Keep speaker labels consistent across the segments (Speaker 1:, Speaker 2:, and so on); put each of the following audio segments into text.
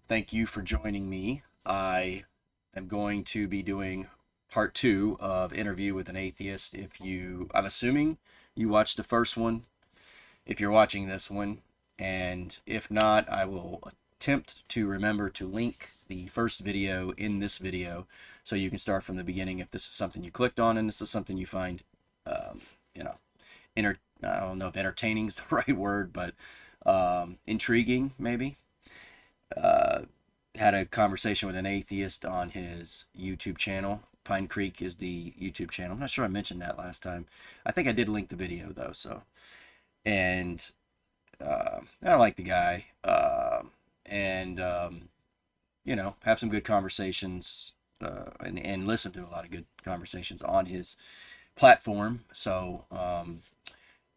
Speaker 1: Thank you for joining me. I am going to be doing part two of Interview with an Atheist. I'm assuming you watched the first one, if you're watching this one, and if not, I will attempt to remember to link the first video in this video so you can start from the beginning if this is something you clicked on and this is something you find, um, you know, I don't know if entertaining is the right word, but intriguing maybe. uh, had a conversation with an atheist on his YouTube channel. Pine Creek is the YouTube channel. I'm not sure I mentioned that last time. I think I did link the video though. And I like the guy, and have some good conversations, and listen to a lot of good conversations on his platform.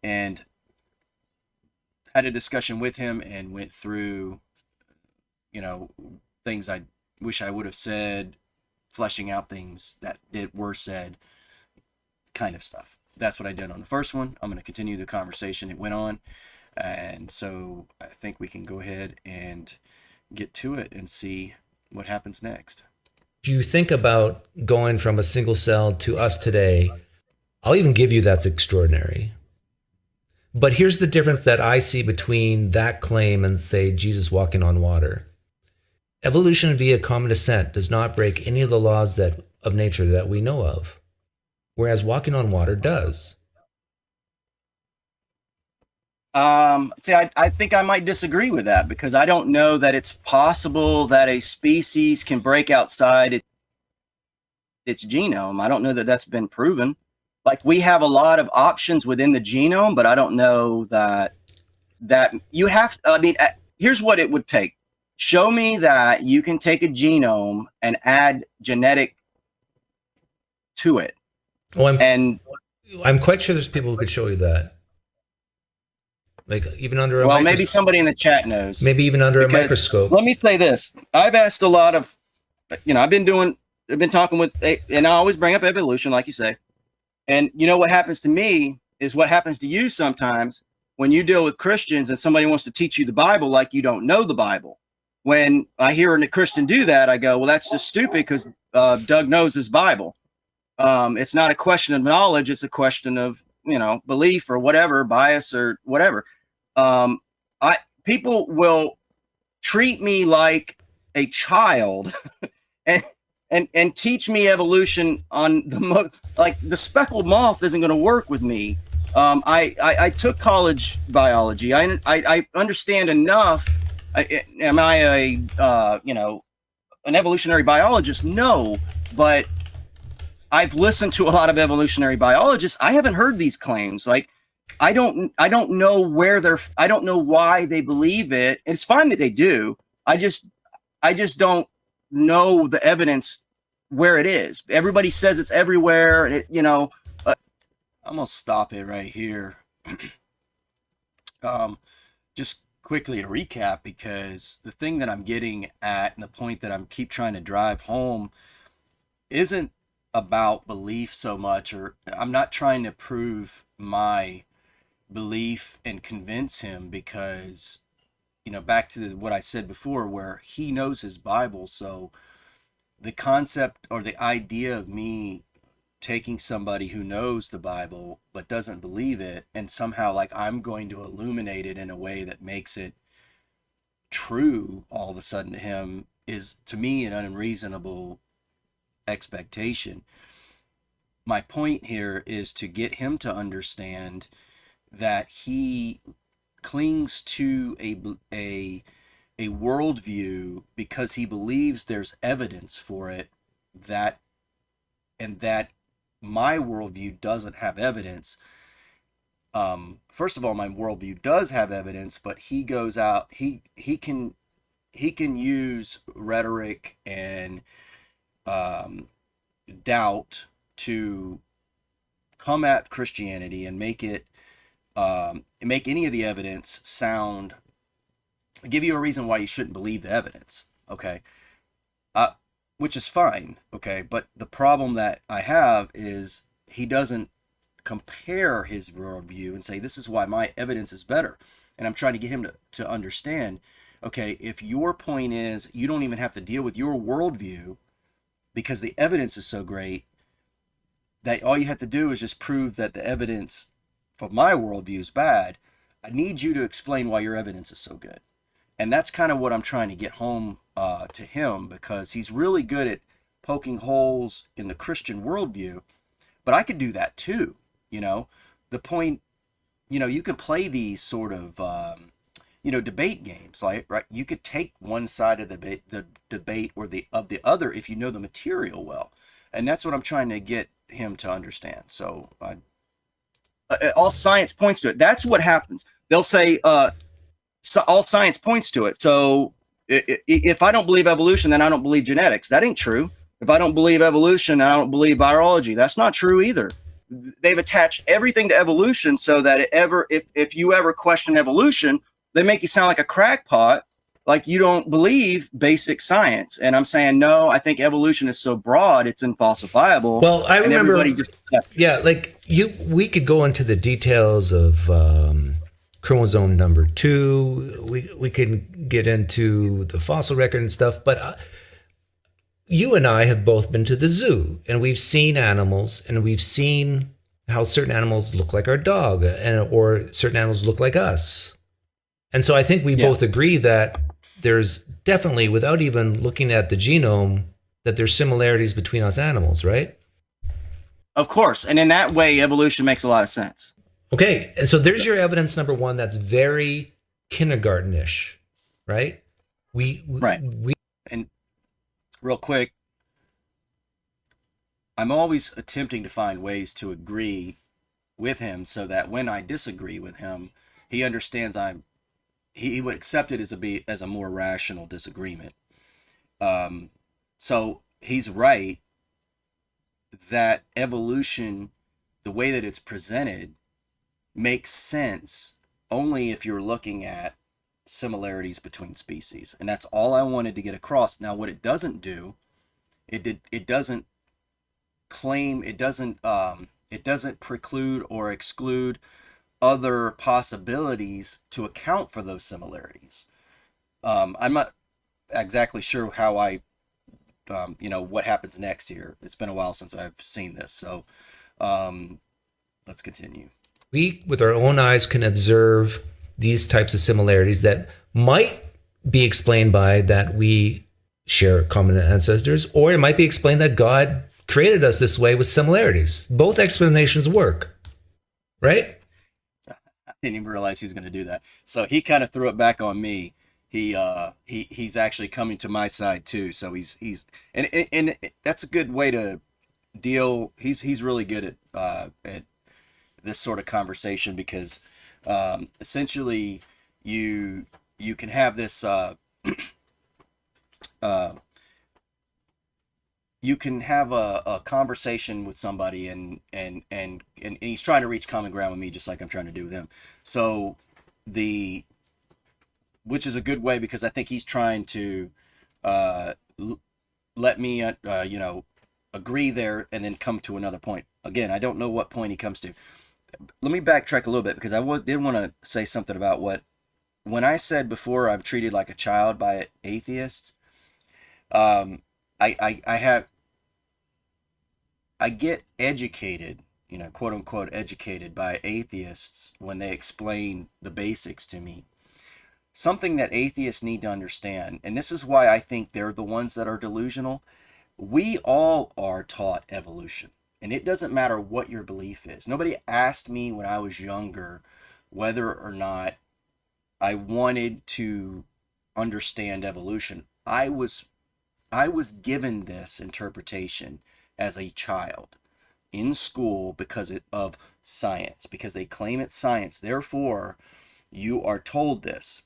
Speaker 1: And had a discussion with him and went through you know, things I wish I would have said, fleshing out things that were said, kind of stuff. That's what I did on the first one. I'm going to continue the conversation it went on. And so I think we can go ahead and get to it and see what happens next.
Speaker 2: If you think about going from a single cell to us today, I'll even give you that's extraordinary. But here's the difference that I see between that claim and, say, Jesus walking on water. Evolution via common descent does not break any of the laws of nature that we know of, whereas walking on water does.
Speaker 1: I think I might disagree with that because I don't know that it's possible that a species can break outside its genome. I don't know that that's been proven. Like, we have a lot of options within the genome, but I don't know that you have. Here's what it would take. Show me that you can take a genome and add genetic to it.
Speaker 2: Well,
Speaker 1: And
Speaker 2: I'm quite sure there's people who could show you that. Like, even under a
Speaker 1: well, maybe somebody in the chat knows.
Speaker 2: Maybe even under a microscope.
Speaker 1: Let me say this. I've asked a lot of, I've been talking with, and I always bring up evolution, like you say. And what happens to me is what happens to you sometimes when you deal with Christians and somebody wants to teach you the Bible like you don't know the Bible. When I hear a Christian do that, I go, well, that's just stupid because Doug knows his Bible. It's not a question of knowledge. It's a question of, belief or whatever, bias or whatever. People will treat me like a child and teach me evolution on like the speckled moth isn't going to work with me. I took college biology. I understand enough. Am I an evolutionary biologist? No, but I've listened to a lot of evolutionary biologists. I haven't heard these claims. Like, I don't know I don't know why they believe it. It's fine that they do. I just don't know the evidence where it is. Everybody says it's everywhere. And I'm gonna stop it right here. Just quickly to recap, because the thing that I'm getting at and the point that I'm keep trying to drive home isn't about belief so much, or I'm not trying to prove my belief and convince him, because back to what I said before, where he knows his Bible. So the concept or the idea of me taking somebody who knows the Bible but doesn't believe it and somehow like I'm going to illuminate it in a way that makes it true all of a sudden to him is, to me, an unreasonable expectation. My point here is to get him to understand that he clings to a worldview because he believes there's evidence for it, that my worldview doesn't have evidence. First of all, my worldview does have evidence, but he goes out, he can use rhetoric and doubt to come at Christianity and make any of the evidence give you a reason why you shouldn't believe the evidence. Okay. Which is fine. Okay. But the problem that I have is he doesn't compare his worldview and say, this is why my evidence is better. And I'm trying to get him to understand okay, if your point is you don't even have to deal with your worldview because the evidence is so great that all you have to do is just prove that the evidence for my worldview is bad, I need you to explain why your evidence is so good. And that's kind of what I'm trying to get home to him, because he's really good at poking holes in the Christian worldview. But I could do that too. You know, the point, you can play these sort of, debate games, like, right? You could take one side of the debate or the other if you know the material well. And that's what I'm trying to get him to understand. So all science points to it. That's what happens. They'll say, so all science points to it. So if I don't believe evolution, then I don't believe genetics. That ain't true. If I don't believe evolution, I don't believe virology. That's not true either. They've attached everything to evolution so that if you ever question evolution, they make you sound like a crackpot, like you don't believe basic science. And I'm saying, no, I think evolution is so broad, it's infalsifiable.
Speaker 2: Well, I remember,
Speaker 1: everybody just accepts it.
Speaker 2: Yeah, like we could go into the details of chromosome number 2. We can get into the fossil record and stuff, but you and I have both been to the zoo, and we've seen animals, and we've seen how certain animals look like our dog, or certain animals look like us. And so I think we both agree that there's definitely, without even looking at the genome, that there's similarities between us animals, right?
Speaker 1: Of course. And in that way, evolution makes a lot of sense.
Speaker 2: Okay. And so there's your evidence number 1 that's very kindergarten-ish, right?
Speaker 1: Right. And real quick, I'm always attempting to find ways to agree with him so that when I disagree with him, he understands he would accept it as a more rational disagreement. So he's right that evolution, the way that it's presented, makes sense only if you're looking at similarities between species. And that's all I wanted to get across. Now, what it doesn't do, it doesn't claim, it doesn't preclude or exclude other possibilities to account for those similarities. I'm not exactly sure how what happens next here. It's been a while since I've seen this. So let's continue.
Speaker 2: We, with our own eyes, can observe these types of similarities that might be explained by that we share common ancestors, or it might be explained that God created us this way with similarities. Both explanations work, right?
Speaker 1: I didn't even realize he was going to do that. So he kind of threw it back on me. He's actually coming to my side too. So he's and that's a good way to deal. He's really good at this sort of conversation, because essentially you can have this you can have a conversation with somebody, and he's trying to reach common ground with me, just like I'm trying to do with him. So which is a good way, because I think he's trying to let me agree there and then come to another point. Again, I don't know what point he comes to. Let me backtrack a little bit, because I did want to say something about when I said before I'm treated like a child by atheists. I get educated, quote unquote educated, by atheists when they explain the basics to me. Something that atheists need to understand, and this is why I think they're the ones that are delusional. We all are taught evolution, and it doesn't matter what your belief is. Nobody asked me when I was younger whether or not I wanted to understand evolution. I was given this interpretation as a child in school because of science, because they claim it's science. Therefore, you are told this.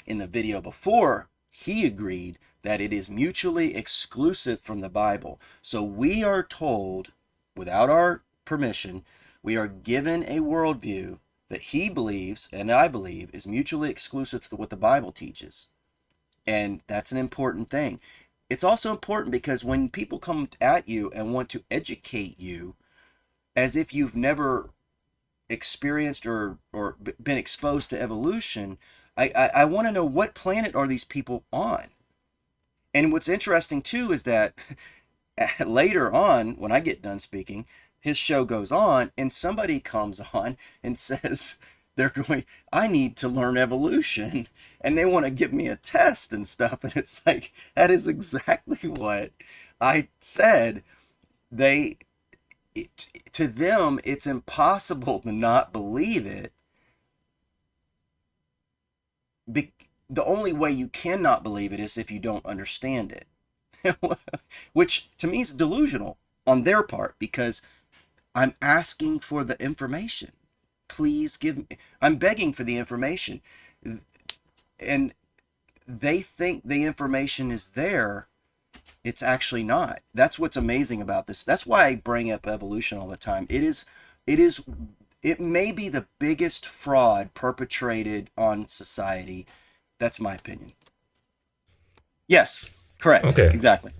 Speaker 1: In the video before, he agreed that it is mutually exclusive from the Bible. So we are told, without our permission, we are given a worldview that he believes, and I believe, is mutually exclusive to what the Bible teaches. And that's an important thing. It's also important because when people come at you and want to educate you as if you've never experienced or been exposed to evolution, I want to know, what planet are these people on? And what's interesting too is that later on, when I get done speaking, his show goes on and somebody comes on and says they're going, I need to learn evolution, and they want to give me a test and stuff. And it's like, that is exactly what I said. They, to them, it's impossible to not believe it. The only way you cannot believe it is if you don't understand it, which to me is delusional on their part, because I'm asking for the information. Please give me, I'm begging for the information. And they think the information is there. It's actually not. That's what's amazing about this. That's why I bring up evolution all the time. It is, it may be the biggest fraud perpetrated on society. That's my opinion. Yes, correct.
Speaker 2: Okay.
Speaker 1: Exactly.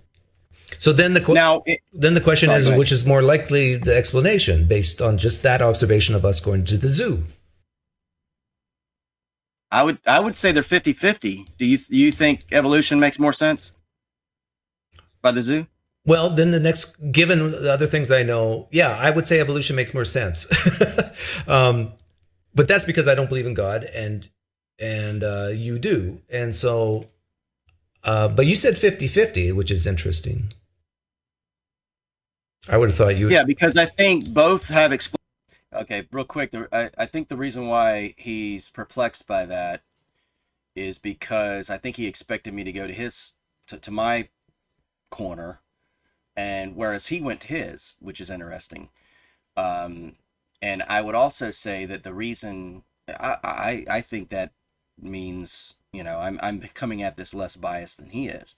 Speaker 2: So then the question
Speaker 1: Sorry,
Speaker 2: is,
Speaker 1: go ahead.
Speaker 2: which is more likely the explanation based on just that observation of us going to the zoo?
Speaker 1: I would say they're 50-50. Do you think evolution makes more sense by the zoo?
Speaker 2: Well, then the next, given the other things I know, yeah, I would say evolution makes more sense. But that's because I don't believe in God, and you do, and so. But you said 50-50, which is interesting. I would have thought you.
Speaker 1: Yeah, because I think both have explained. Okay, real quick. I think the reason why he's perplexed by that is because I think he expected me to go to to my corner, and whereas he went to his, which is interesting. Um, and I would also say that the reason I think that means, I'm coming at this less biased than he is.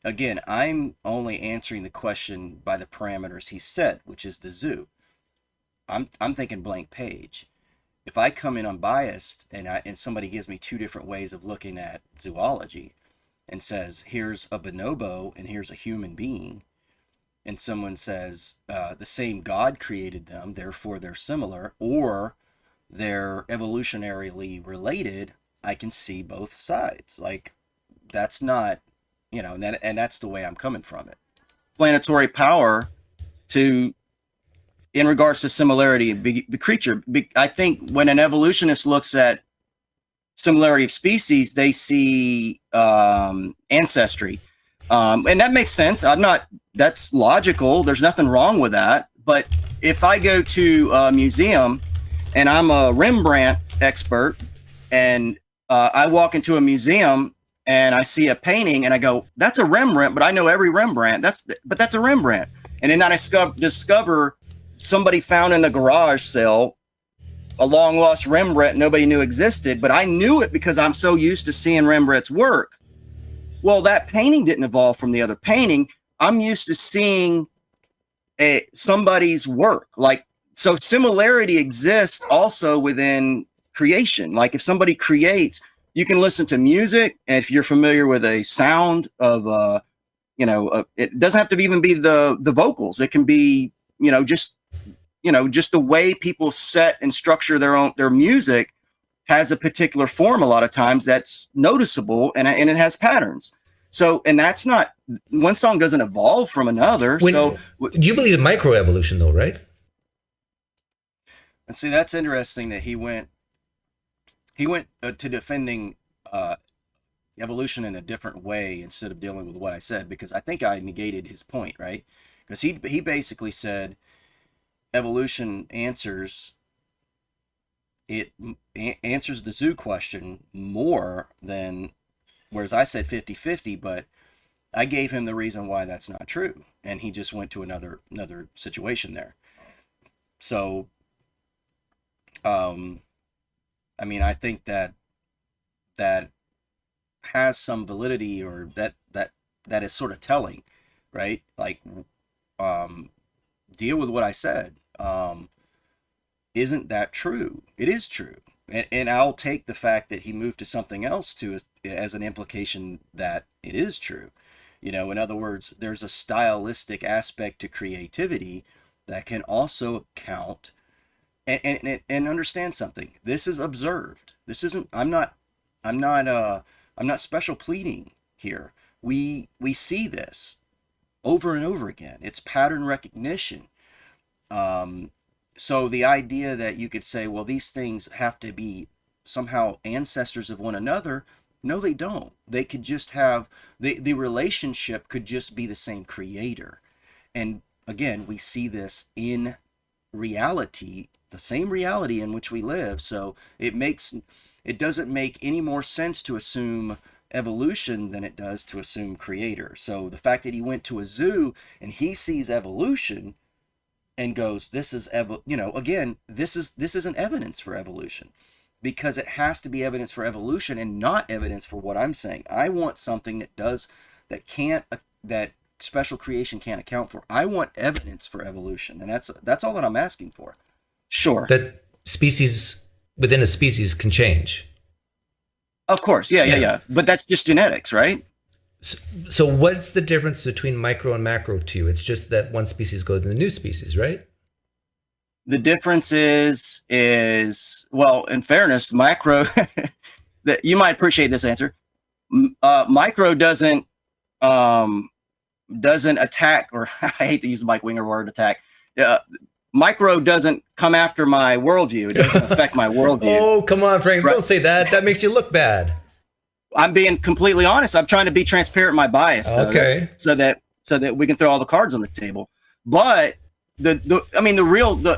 Speaker 1: Again, I'm only answering the question by the parameters he set, which is the zoo. I'm thinking blank page. If I come in unbiased and somebody gives me two different ways of looking at zoology and says, here's a bonobo and here's a human being, and someone says the same God created them, therefore they're similar, or they're evolutionarily related, I can see both sides. Like, that's not, and that's the way I'm coming from it. Planetary power to, in regards to similarity of the creature. I think when an evolutionist looks at similarity of species, they see ancestry. And that makes sense. That's logical. There's nothing wrong with that. But if I go to a museum and I'm a Rembrandt expert, and I walk into a museum and I see a painting and I go, that's a Rembrandt, but I know every Rembrandt. But that's a Rembrandt. And then I discover somebody found in a garage sale a long lost Rembrandt nobody knew existed, but I knew it because I'm so used to seeing Rembrandt's work. Well, that painting didn't evolve from the other painting. I'm used to seeing somebody's work. Like, so similarity exists also within creation. Like, if somebody creates, you can listen to music, and if you're familiar with a sound of, it doesn't have to even be the vocals. It can be, just the way people set and structure their music has a particular form a lot of times that's noticeable, and it has patterns. So, and that's not, one song doesn't evolve from another. So
Speaker 2: You believe in microevolution though, right?
Speaker 1: and see, that's interesting that he went to defending evolution in a different way instead of dealing with what I said, because I think I negated his point, right? Because he basically said evolution answers the zoo question more than, whereas I said 50-50, but I gave him the reason why that's not true, and he just went to another situation there. So I mean, I think that has some validity, or that is sort of telling, right? Like, deal with what I said. Isn't that true? It is true. And I'll take the fact that he moved to something else as an implication that it is true. In other words, there's a stylistic aspect to creativity that can also count and understand something. This is observed. This isn't, I'm not I'm not special pleading here. We see this over and over again. It's pattern recognition. Um, so the idea that you could say, well, these things have to be somehow ancestors of one another, no, they don't. They could just have the relationship could just be the same creator. And again, we see this in reality, the same reality in which we live. So it doesn't make any more sense to assume evolution than it does to assume creator. So the fact that he went to a zoo and he sees evolution and goes, this is again, this isn't evidence for evolution, because it has to be evidence for evolution and not evidence for what I'm saying. I want something that special creation can't account for. I want evidence for evolution, and that's all that I'm asking for. Sure.
Speaker 2: That species within a species can change.
Speaker 1: Of course. Yeah, yeah,
Speaker 2: Yeah.
Speaker 1: yeah. But that's just genetics, right?
Speaker 2: So what's the difference between micro and macro to you? It's just that one species goes to the new species, right?
Speaker 1: The difference is well, in fairness, micro that you might appreciate this answer. Micro doesn't attack, or I hate to use the Mike Winger word attack. Uh, Micro doesn't come after my worldview. It doesn't affect my worldview.
Speaker 2: Oh, come on, Frank.
Speaker 1: Right.
Speaker 2: Don't say that. That makes you look bad.
Speaker 1: I'm being completely honest. I'm trying to be transparent in my bias, though,
Speaker 2: Okay.
Speaker 1: so that we can throw all the cards on the table. But the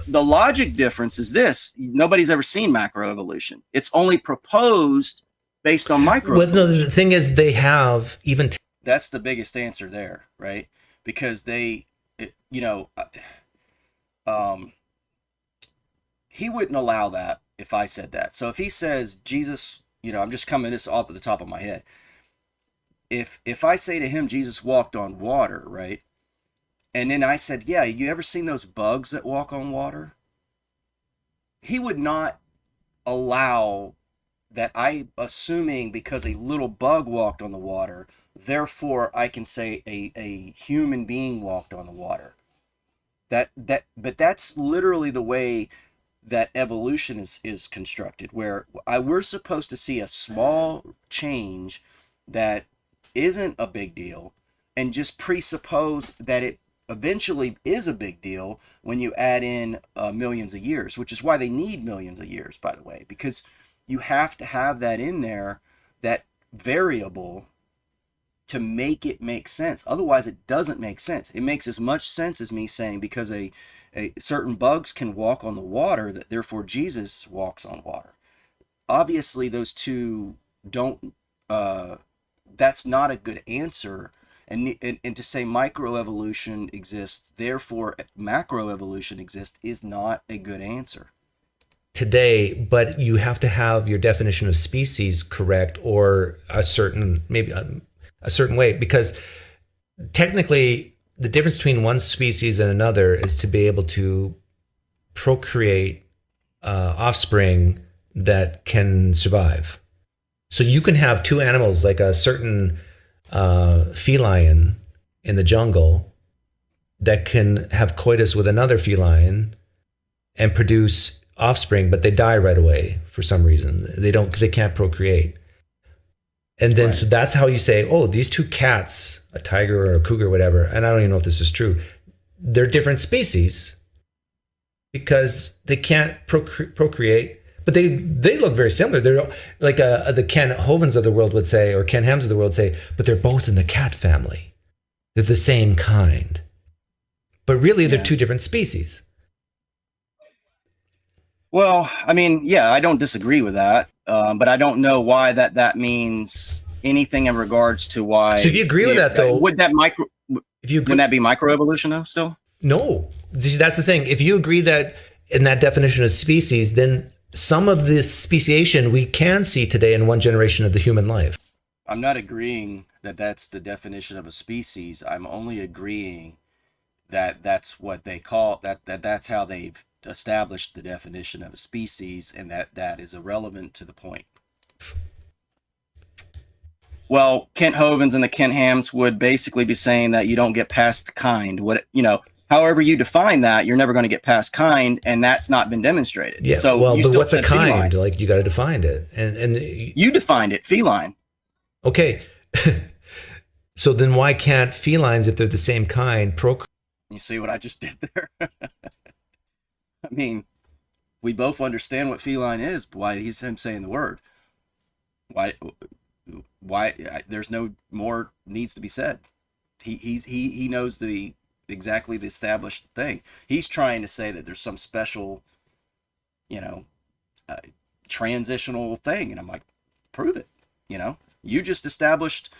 Speaker 1: logic difference is this: nobody's ever seen macroevolution. It's only proposed based on micro.
Speaker 2: Well, no, the thing is, they have even.
Speaker 1: That's the biggest answer there, right? Because um, he wouldn't allow that if I said that. So if he says Jesus, I'm just coming this off at the top of my head. If I say to him Jesus walked on water, right? And then I said, yeah, you ever seen those bugs that walk on water? He would not allow that. I assuming because a little bug walked on the water, therefore I can say a human being walked on the water. But that's literally the way that evolution is constructed, where we're supposed to see a small change that isn't a big deal and just presuppose that it eventually is a big deal when you add in millions of years, which is why they need millions of years, by the way, because you have to have that in there, that variable, to make it make sense. Otherwise, it doesn't make sense. It makes as much sense as me saying because a certain bugs can walk on the water, that therefore Jesus walks on water. Obviously, those two don't. That's not a good answer. And to say microevolution exists, therefore macroevolution exists, is not a good answer.
Speaker 2: Today, but you have to have your definition of species correct, or maybe a certain way, because technically the difference between one species and another is to be able to procreate offspring that can survive. So you can have two animals, like a certain feline in the jungle that can have coitus with another feline and produce offspring, but they die right away for some reason. They can't procreate. And then, right. So that's how you say, oh, these two cats, a tiger or a cougar, whatever, and I don't even know if this is true, they're different species because they can't procreate, but they look very similar. They're like the Ken Hovens of the world would say, or Ken Hams of the world say, but they're both in the cat family. They're the same kind. But really, they're two different species.
Speaker 1: Well, I mean, yeah, I don't disagree with that, but I don't know why that means anything in regards to why.
Speaker 2: So if you agree with that, though,
Speaker 1: wouldn't that be microevolution, though? Still,
Speaker 2: no. That's the thing. If you agree that in that definition of species, then some of this speciation we can see today in one generation of the human life.
Speaker 1: I'm not agreeing that that's the definition of a species. I'm only agreeing that that's what they call that's how they've established the definition of a species, and that is irrelevant to the point. Well, Kent Hovens and the Kent Hams would basically be saying that you don't get past kind. however you define that, you're never going to get past kind, and that's not been demonstrated.
Speaker 2: Yeah,
Speaker 1: So
Speaker 2: well,
Speaker 1: you
Speaker 2: but
Speaker 1: still
Speaker 2: what's a
Speaker 1: said feline.
Speaker 2: kind? Like you got to define it, and
Speaker 1: You defined it, feline.
Speaker 2: okay. So then why can't felines, if they're the same kind, procreate?
Speaker 1: You see what I just did there? I mean, we both understand what feline is, but why he's him saying the word? Why? Why? There's no more needs to be said. He knows the exactly the established thing. He's trying to say that there's some special, you know, uh, transitional thing, and I'm like, prove it. You just established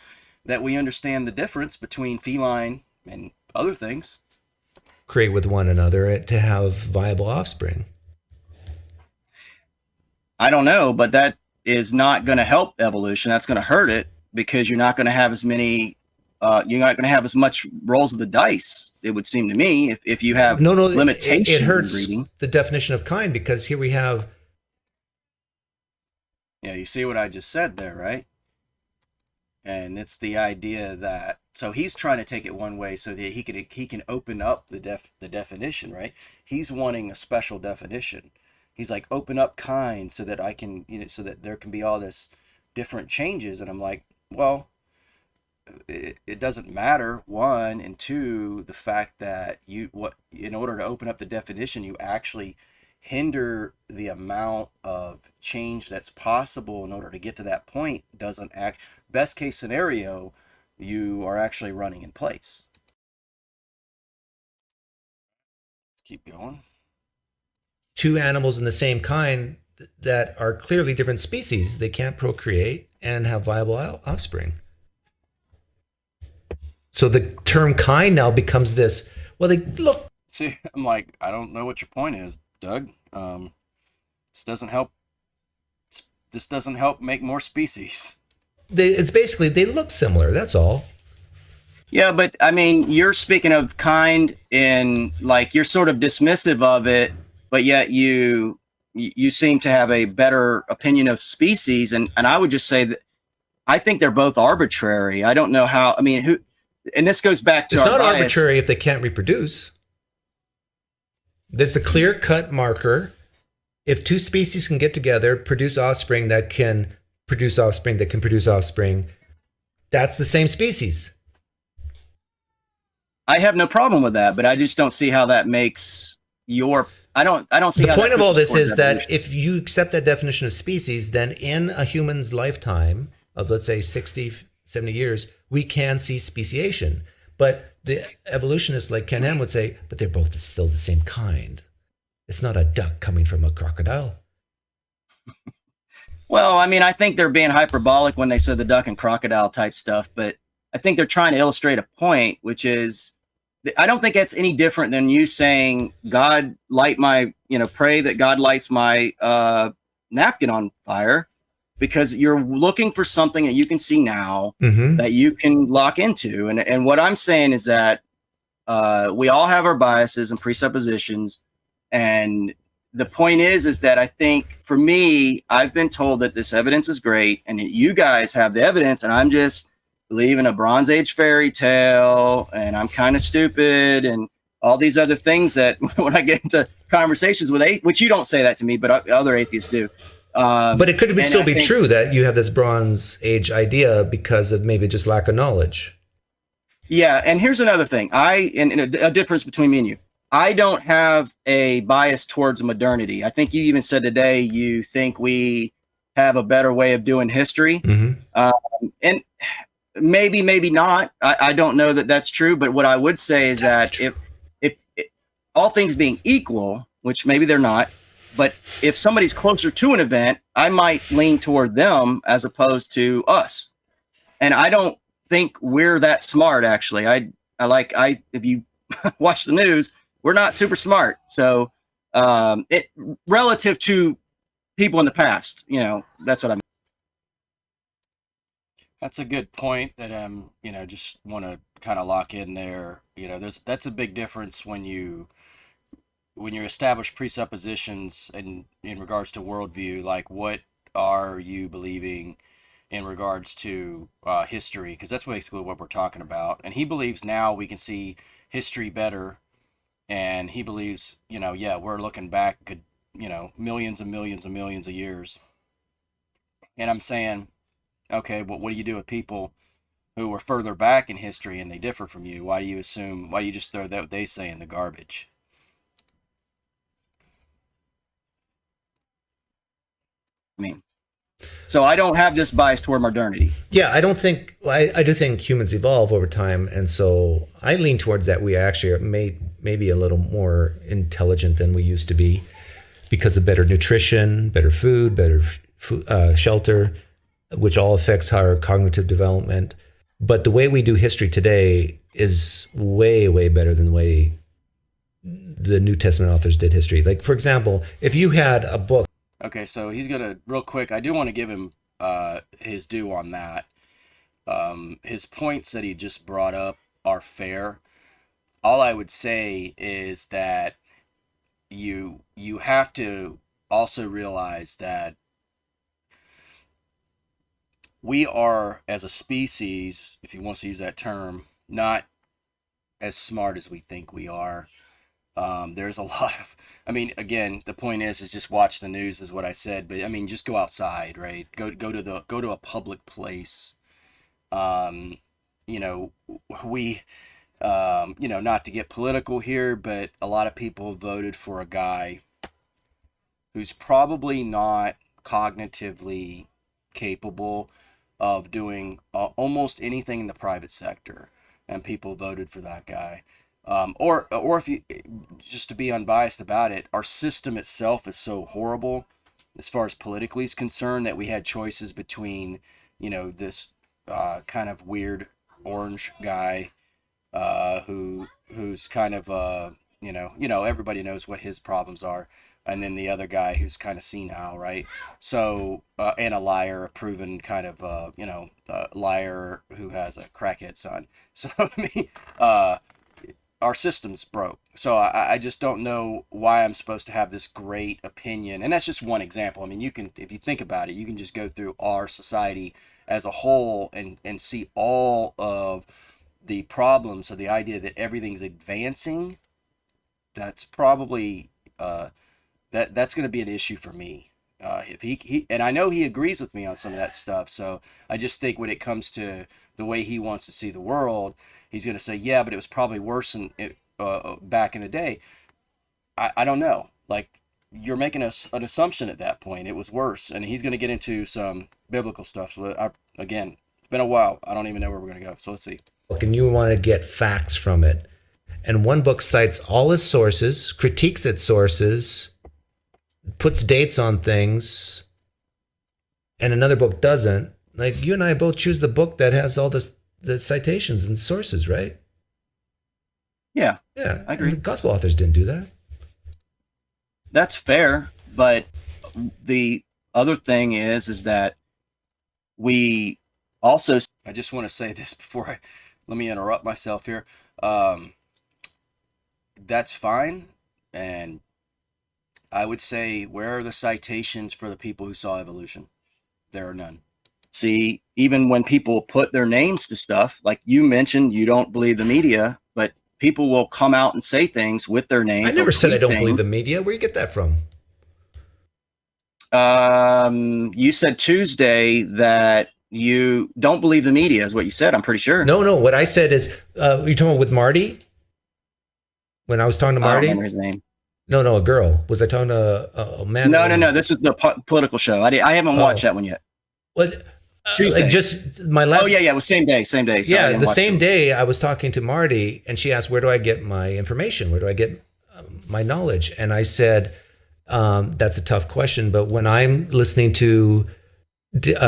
Speaker 1: that we understand the difference between feline and other things.
Speaker 2: With one another to have viable offspring.
Speaker 1: I don't know, but that is not going to help evolution. That's going to hurt it because you're not going to have as many. You're not going to have as much rolls of the dice. It would seem to me if you have
Speaker 2: No, no,
Speaker 1: limitations
Speaker 2: it
Speaker 1: in
Speaker 2: hurts
Speaker 1: breeding.
Speaker 2: the definition of kind because here we have.
Speaker 1: Yeah, you see what I just said there, right? And it's the idea that so he's trying to take it one way so that he can open up the definition, right? He's wanting a special definition. He's like, open up kind so that I can, so that there can be all this different changes. And I'm like, well, it doesn't matter, one, and two, the fact that in order to open up the definition, you actually hinder the amount of change that's possible in order to get to that point. Doesn't act Best case scenario, you are actually running in place. Let's keep going.
Speaker 2: Two animals in the same kind that are clearly different species. They can't procreate and have viable offspring. So the term kind now becomes this. Well, they look.
Speaker 1: See, I'm like, I don't know what your point is, Doug. This doesn't help. This doesn't help make more species.
Speaker 2: It's basically they look similar. That's all.
Speaker 1: Yeah, but I mean, you're speaking of kind in like you're sort of dismissive of it, but yet you seem to have a better opinion of species, and I would just say that I think they're both arbitrary. I don't know how. I mean, who? And this goes back to
Speaker 2: it's
Speaker 1: our
Speaker 2: not
Speaker 1: bias.
Speaker 2: Arbitrary if they can't reproduce. There's a clear-cut marker. If two species can get together, produce offspring that can produce offspring that can produce offspring, that's the same species.
Speaker 1: I have no problem with that, but I just don't see how that makes your. I don't see.
Speaker 2: The
Speaker 1: how
Speaker 2: point
Speaker 1: that
Speaker 2: of all
Speaker 1: pushes
Speaker 2: this
Speaker 1: towards
Speaker 2: is that
Speaker 1: evolution.
Speaker 2: if you accept that definition of species, then in a human's lifetime of, let's say, 60, 70 years, we can see speciation. But the evolutionists like Ken Ham would say, but they're both still the same kind. It's not a duck coming from a crocodile.
Speaker 1: Well, I mean, I think they're being hyperbolic when they said the duck and crocodile type stuff, but I think they're trying to illustrate a point, which is I don't think that's any different than you saying, God light my, pray that God lights my napkin on fire, because you're looking for something that you can see now that you can lock into. And what I'm saying is that we all have our biases and presuppositions. And the point is that I think for me, I've been told that this evidence is great and that you guys have the evidence, and I'm just believing a Bronze Age fairy tale, and I'm kind of stupid, and all these other things that when I get into conversations with which you don't say that to me, but other atheists do.
Speaker 2: But it could still be true that you have this Bronze Age idea because of maybe just lack of knowledge.
Speaker 1: Yeah, and here's another thing. And a difference between me and you. I don't have a bias towards modernity. I think you even said today you think we have a better way of doing history. And maybe not. I don't know that that's true. But what I would say is that if all things being equal, which maybe they're not, but if somebody's closer to an event, I might lean toward them as opposed to us. And I don't think we're that smart, actually. If you watch the news, we're not super smart. So relative to people in the past, that's what I mean. That's a good point that just want to kind of lock in there. That's a big difference when you establish presuppositions in regards to worldview, like what are you believing in regards to history, because that's basically what we're talking about. And he believes now we can see history better and he believes, yeah, we're looking back, could, millions and millions and millions of years. And I'm saying, okay, but what do you do with people who were further back in history and they differ from you? Why do you assume? Why do you just throw that what they say in the garbage? I mean, so I don't have this bias toward modernity.
Speaker 2: Yeah, I don't think I do think humans evolve over time, and so I lean towards that we actually are maybe a little more intelligent than we used to be because of better nutrition, better food, better shelter, which all affects our cognitive development. But the way we do history today is way, way better than the way the New Testament authors did history. Like, for example, if you had a book.
Speaker 1: Okay, so he's gonna real quick. I do want to give him his due on that. His points that he just brought up are fair. All I would say is that you have to also realize that we are, as a species, if he wants to use that term, not as smart as we think we are. There's a lot of, I mean, again, the point is just watch the news is what I said, but I mean, just go outside, right? Go to a public place. Um, you know, we, not to get political here, but a lot of people voted for a guy who's probably not cognitively capable of doing almost anything in the private sector, and people voted for that guy. Or if you, just to be unbiased about it, our system itself is so horrible as far as politically is concerned that we had choices between, this kind of weird orange guy who's kind of everybody knows what his problems are, and then the other guy who's kind of senile, right? So and a liar, a proven kind of liar who has a crackhead son. So I mean, our system's broke. So I just don't know why I'm supposed to have this great opinion. And that's just one example. I mean, you can, if you think about it, you can just go through our society as a whole and see all of the problems of the idea that everything's advancing. That's probably that's going to be an issue for me. If he and I know he agrees with me on some of that stuff. So I just think when it comes to the way he wants to see the world, he's going to say, yeah, but it was probably worse back in the day. I don't know. Like, you're making an assumption at that point. It was worse. And he's going to get into some biblical stuff. So, again, it's been a while. I don't even know where we're going to go. So let's see.
Speaker 2: And you want to get facts from it. And one book cites all its sources, critiques its sources, puts dates on things, and another book doesn't. Like, you and I both choose the book that has all the citations and sources, right?
Speaker 1: Yeah,
Speaker 2: Yeah,
Speaker 1: I agree.
Speaker 2: And the gospel authors didn't do that.
Speaker 1: That's fair, but the other thing is that we also. I just want to say this before let me interrupt myself here. That's fine, and I would say, where are the citations for the people who saw evolution? There are none. See, even when people put their names to stuff, like you mentioned, you don't believe the media, but people will come out and say things with their name.
Speaker 2: I never said I don't believe the media. Where do you get that from?
Speaker 1: You said Tuesday that you don't believe the media is what you said. I'm pretty sure.
Speaker 2: No. What I said is, you talking about with Marty? When I was talking to Marty?
Speaker 1: I don't remember his name.
Speaker 2: No, a girl. Was I talking to a man?
Speaker 1: No. This is the political show. I haven't watched that one yet.
Speaker 2: What?
Speaker 1: Tuesday.
Speaker 2: Like just my last.
Speaker 1: Oh yeah. It was same day. Sorry,
Speaker 2: yeah, the same day I was talking to Marty, and she asked, "Where do I get my information? Where do I get my knowledge?" And I said, "That's a tough question, but when I'm listening to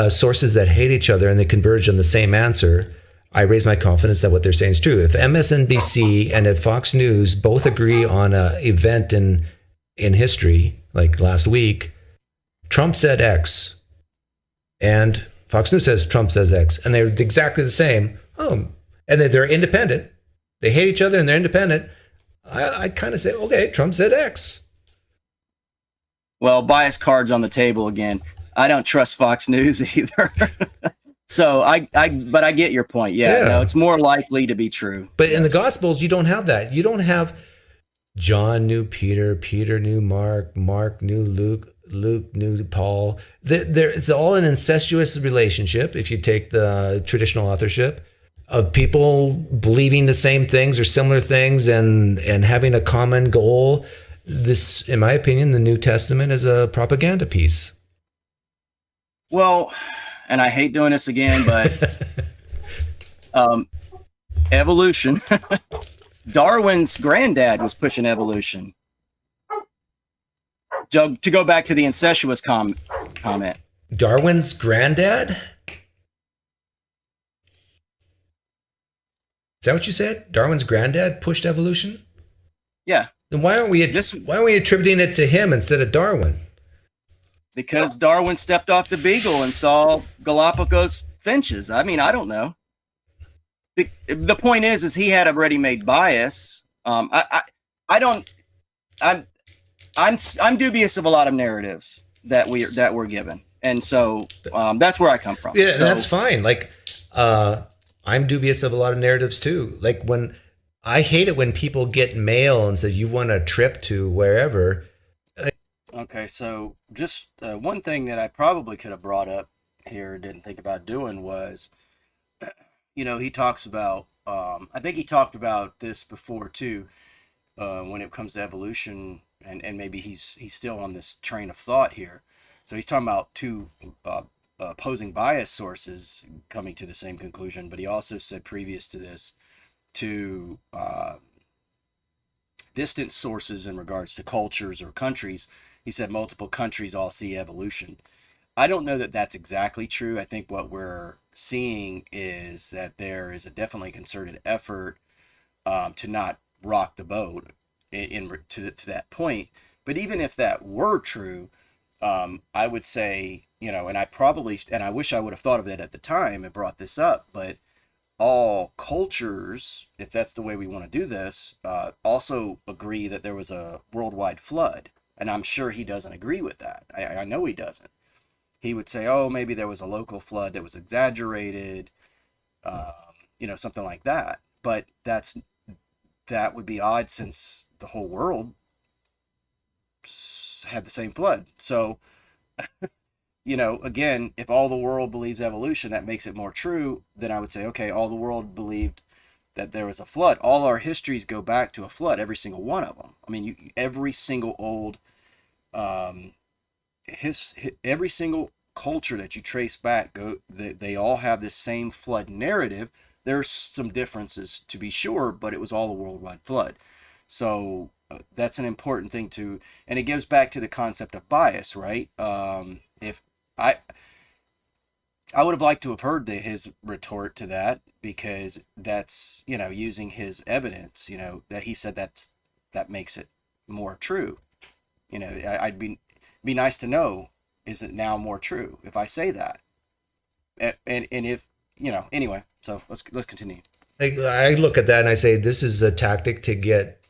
Speaker 2: sources that hate each other and they converge on the same answer, I raise my confidence that what they're saying is true. If MSNBC and if Fox News both agree on an event in history, like last week, Trump said X, and Fox News says Trump says X, and they're exactly the same. And they're independent. They hate each other and they're independent. I kind of say, okay, Trump said X.
Speaker 1: Well, bias cards on the table again. I don't trust Fox News either. So but I get your point. Yeah, no, it's more likely to be true.
Speaker 2: But yes. In the Gospels, you don't have that. You don't have John knew Peter, Peter knew Mark, Mark knew Luke, Luke knew Paul. It's all an incestuous relationship if you take the traditional authorship of people believing the same things or similar things and having a common goal. This, in my opinion, the New Testament is a propaganda piece.
Speaker 1: Well, and I hate doing this again, but um, evolution. Darwin's granddad was pushing evolution. To go back to the incestuous comment.
Speaker 2: Darwin's granddad? Is that what you said? Darwin's granddad pushed evolution?
Speaker 1: Yeah.
Speaker 2: Then why aren't we attributing it to him instead of Darwin?
Speaker 1: Because Darwin stepped off the Beagle and saw Galapagos finches. I mean, I don't know. The point is he had a ready-made bias. I don't. I'm dubious of a lot of narratives that we're given, and so that's where I come from.
Speaker 2: Yeah,
Speaker 1: so,
Speaker 2: that's fine. Like, I'm dubious of a lot of narratives too. Like when I hate it when people get mail and say you want a trip to wherever.
Speaker 1: Okay, so just one thing that I probably could have brought up here, didn't think about doing was, he talks about. I think he talked about this before too, when it comes to evolution, and maybe he's still on this train of thought here. So he's talking about two opposing bias sources coming to the same conclusion, but he also said previous to this to distant sources in regards to cultures or countries. He said multiple countries all see evolution. I don't know that that's exactly true. I think what we're seeing is that there is a definitely concerted effort to not rock the boat to that point. But even if that were true, I would say, and I wish I would have thought of it at the time and brought this up, but all cultures, if that's the way we want to do this, also agree that there was a worldwide flood. And I'm sure he doesn't agree with that. I know he doesn't. He would say, oh, maybe there was a local flood that was exaggerated, something like that. But that would be odd since the whole world had the same flood. So, again, if all the world believes evolution, that makes it more true. Then I would say, okay, all the world believed that there was a flood. All our histories go back to a flood, every single one of them. I mean, every single old, every single culture that you trace back, they all have this same flood narrative. There's some differences to be sure, but it was all a worldwide flood. So that's an important thing and it gives back to the concept of bias, right? If I would have liked to have heard his retort to that, because that's, using his evidence, that he said that makes it more true. I'd be nice to know, is it now more true if I say that? And if, anyway, so let's continue.
Speaker 2: I look at that and I say, this is a tactic to get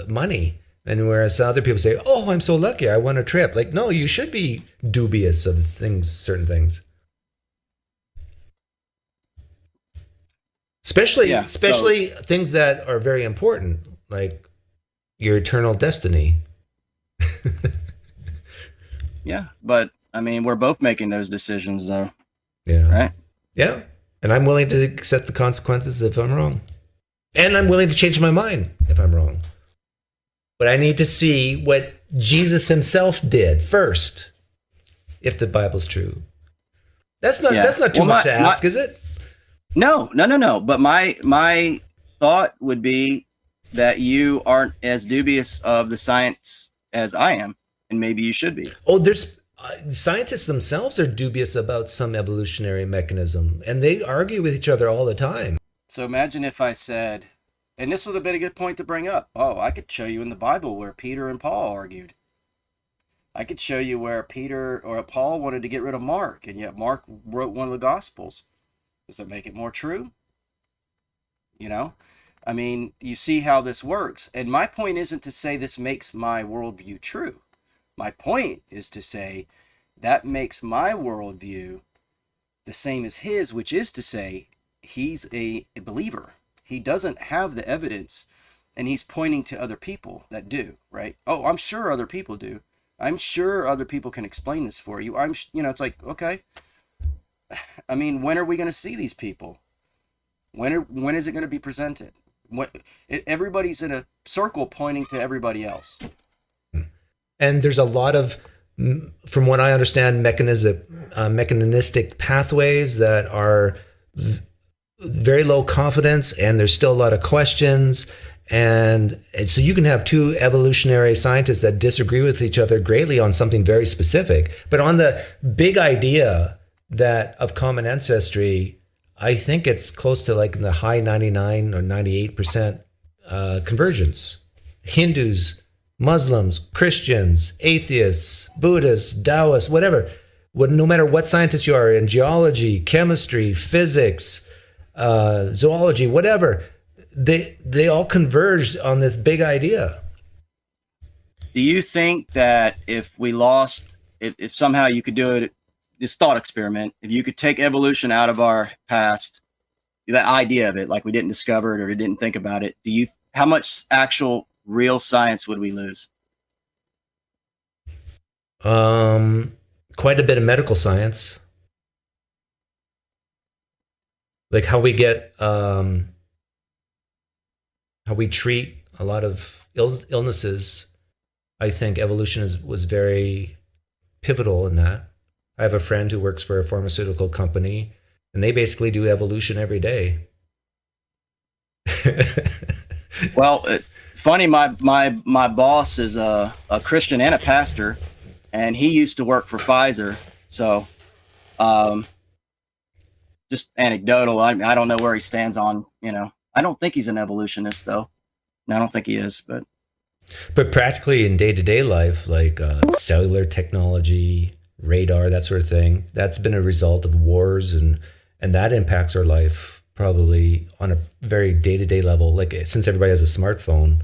Speaker 2: money. And whereas other people say, oh, I'm so lucky, I won a trip. Like, no, you should be dubious of certain things. Especially things that are very important, like your eternal destiny.
Speaker 1: Yeah, but I mean, we're both making those decisions, though.
Speaker 2: Yeah.
Speaker 1: Right?
Speaker 2: Yeah. And I'm willing to accept the consequences if I'm wrong. And I'm willing to change my mind if I'm wrong. But I need to see what Jesus himself did first, if the Bible's true. That's not too much to ask, is it?
Speaker 1: No. But my thought would be that you aren't as dubious of the science as I am, and maybe you should be.
Speaker 2: Oh, there's scientists themselves are dubious about some evolutionary mechanism, and they argue with each other all the time.
Speaker 1: So imagine if I said, and this would have been a good point to bring up. Oh, I could show you in the Bible where Peter and Paul argued. I could show you where Peter or Paul wanted to get rid of Mark, and yet Mark wrote one of the Gospels. Does it make it more true? I mean, you see how this works. And my point isn't to say this makes my worldview true. My point is to say that makes my worldview the same as his, which is to say he's a believer. He doesn't have the evidence And he's pointing to other people that do, right? Oh, I'm sure other people do. I'm sure other people can explain this for you. It's like, okay. I mean, when are we going to see these people? When is it going to be presented? Everybody's in a circle pointing to everybody else.
Speaker 2: And there's a lot of, from what I understand, mechanistic pathways that are very low confidence, and there's still a lot of questions. And so you can have two evolutionary scientists that disagree with each other greatly on something very specific, but on the big idea that of common ancestry, I think it's close to like in the high 99 or 98% convergence. Hindus, Muslims, Christians, atheists, Buddhists, Taoists, whatever. No matter what scientist you are in geology, chemistry, physics, zoology, whatever, they all converged on this big idea.
Speaker 1: Do you think that if somehow you could do it, this thought experiment, if you could take evolution out of our past, the idea of it, like we didn't discover it or we didn't think about it, how much actual real science would we lose?
Speaker 2: Quite a bit of medical science, like how we treat a lot of illnesses. I think evolution was very pivotal in that. I have a friend who works for a pharmaceutical company, and they basically do evolution every day.
Speaker 1: Well, funny, my boss is a Christian and a pastor, and he used to work for Pfizer. So, just anecdotal. I don't know where he stands on. I don't think he's an evolutionist, though. No, I don't think he is.
Speaker 2: But practically in day-to-day life, like cellular technology, radar, that sort of thing, that's been a result of wars, and that impacts our life probably on a very day-to-day level. Like since everybody has a smartphone,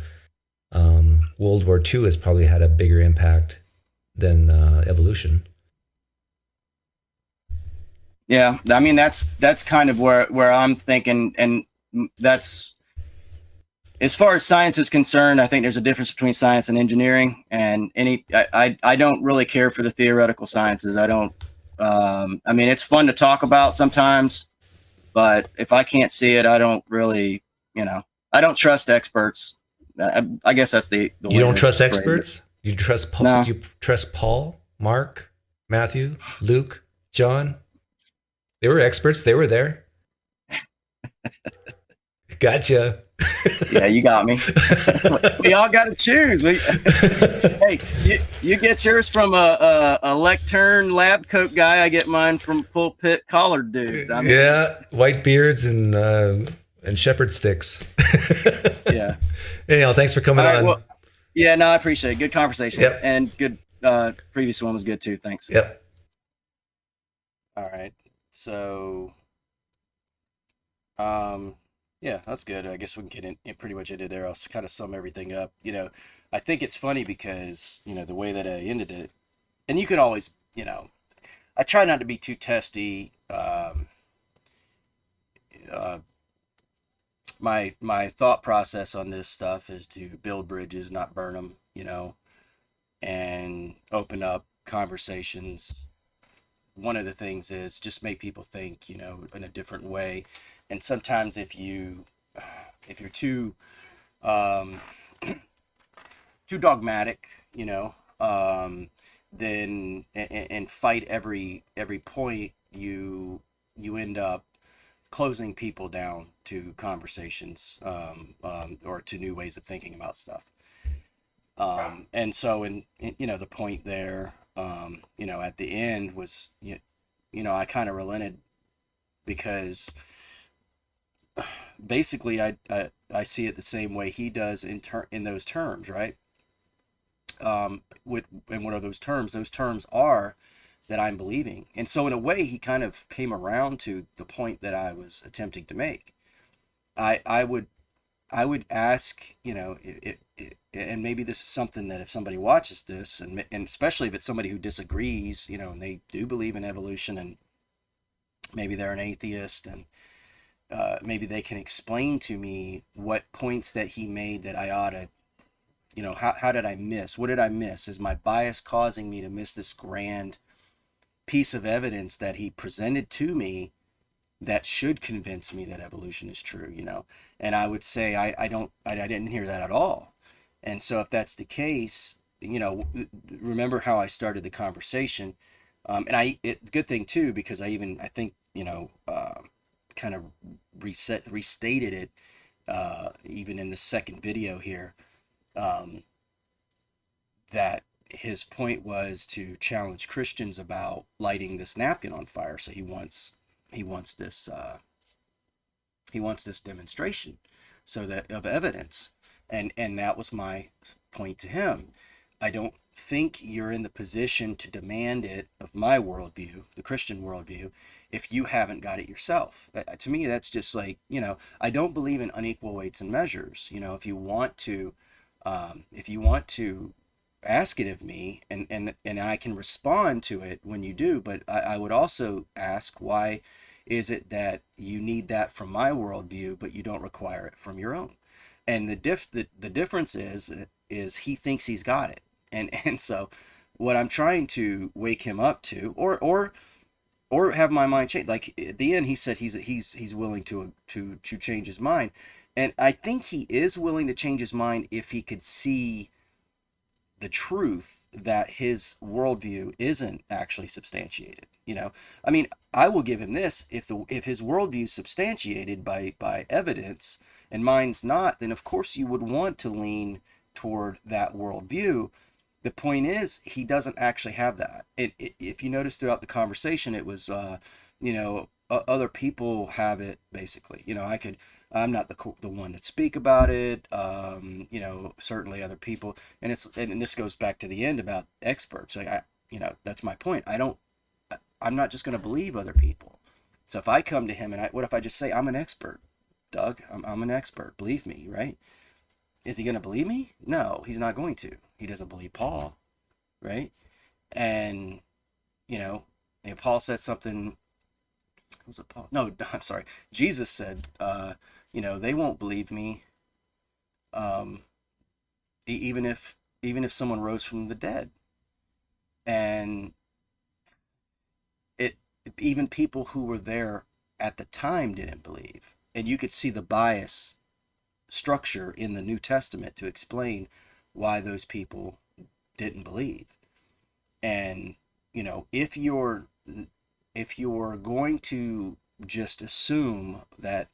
Speaker 2: World War II has probably had a bigger impact than evolution.
Speaker 1: Yeah, I mean that's kind of where I'm thinking, and that's as far as science is concerned. I think there's a difference between science and engineering, and I don't really care for the theoretical sciences. I don't. I mean, it's fun to talk about sometimes, but if I can't see it, I don't really. I don't trust experts. I guess that's the
Speaker 2: You don't trust experts? You trust Paul?
Speaker 1: No.
Speaker 2: You trust Paul, Mark, Matthew, Luke, John? They were experts. They were there. Gotcha.
Speaker 1: Yeah, you got me. We all got to choose. Hey, you get yours from a lectern lab coat guy. I get mine from pulpit collared dude. I mean,
Speaker 2: yeah, white beards and shepherd sticks.
Speaker 1: Yeah.
Speaker 2: Anyhow, thanks for coming on.
Speaker 1: Well, yeah, no, I appreciate it. Good conversation.
Speaker 2: Yep.
Speaker 1: And good. Previous one was good too. Thanks.
Speaker 2: Yep.
Speaker 1: All right. So, yeah, that's good. I guess we can get in pretty much into there. I'll kind of sum everything up. I think it's funny because, the way that I ended it, and you can always, I try not to be too testy. My thought process on this stuff is to build bridges, not burn them, and open up conversations. One of the things is just make people think, in a different way. And sometimes if you're too too dogmatic, then and fight every point, you end up closing people down to conversations, or to new ways of thinking about stuff. And so the point there, at the end was, I kind of relented because basically I see it the same way he does in those terms, right? And what are those terms? Those terms are that I'm believing. And so in a way, he kind of came around to the point that I was attempting to make. I would ask, and maybe this is something that if somebody watches this, and especially if it's somebody who disagrees, and they do believe in evolution, and maybe they're an atheist, and maybe they can explain to me what points that he made that I ought to, how did I miss? What did I miss? Is my bias causing me to miss this grand piece of evidence that he presented to me that should convince me that evolution is true? And I would say I didn't hear that at all. And so if that's the case, remember how I started the conversation. Good thing too, because I think, kind of restated it, even in the second video here, um, that his point was to challenge Christians about lighting this napkin on fire. So he wants this he wants this demonstration, so that of evidence, and that was my point to him. I don't think you're in the position to demand it of my worldview, the Christian worldview, if you haven't got it yourself. To me, that's just like, I don't believe in unequal weights and measures. If you want to ask it of me, and I can respond to it when you do, but I would also ask, why is it that you need that from my worldview, but you don't require it from your own? And the difference is he thinks he's got it. And so what I'm trying to wake him up to, or have my mind change. Like at the end, he said he's willing to change his mind, and I think he is willing to change his mind if he could see the truth that his worldview isn't actually substantiated. I mean, I will give him this: if his worldview is substantiated by evidence and mine's not, then of course you would want to lean toward that worldview. The point is, he doesn't actually have that. If you notice throughout the conversation, it was, other people have it basically. I'm not the one to speak about it. Certainly other people, and this goes back to the end about experts. Like that's my point. I'm not just going to believe other people. So if I come to him and what if I just say I'm an expert, Doug? I'm an expert. Believe me, right? Is he going to believe me? No, he's not going to. He doesn't believe Paul, right? And, Paul said something. Was it Paul? No, I'm sorry. Jesus said, they won't believe me, um, even if someone rose from the dead. And it even people who were there at the time didn't believe. And you could see the bias structure in the New Testament to explain why those people didn't believe. And if you're going to just assume that